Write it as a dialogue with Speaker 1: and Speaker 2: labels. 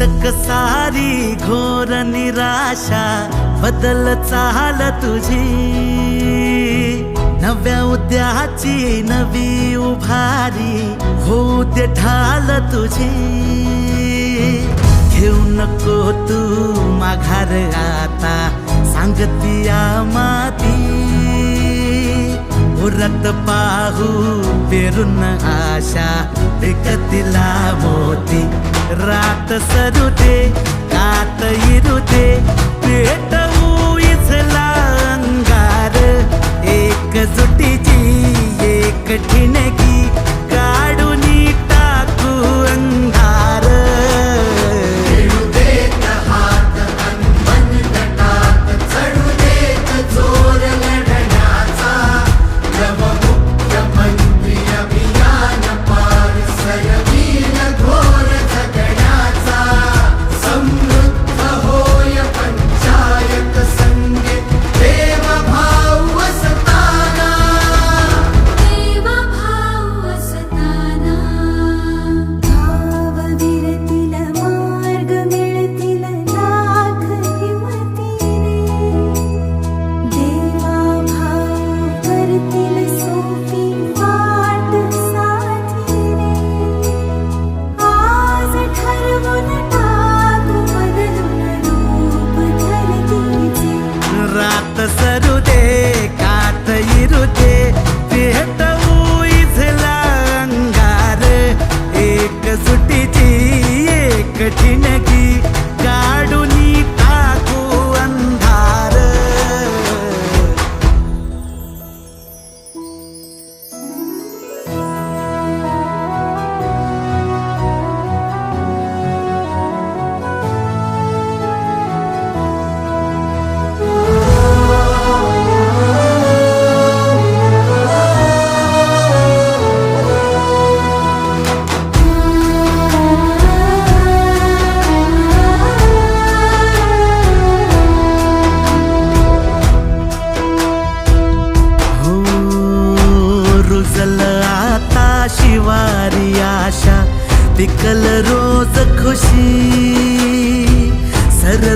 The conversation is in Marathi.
Speaker 1: अटक सारी घोर निराशा बदल चाल तुझी, नव्या उद्याची नवी उभारी होऊ दे ढाल तुझी। घेऊ नको तू माघार आता सांगतिया माती, उरत पाहू पेरून आशा विकतिला मोती। रात सरू दे कात इरू दे पेटवू इथला अंगार, एकजुटीची एक ठिणगी काढून टाकू अंधार। रात सरू दे कात इरू दे पेटवू इथला अंगार, एकजुटीची एक ठिणगी काढून टाकू अंधार। आता शिवारी आशा पिकल रोज खुशी सर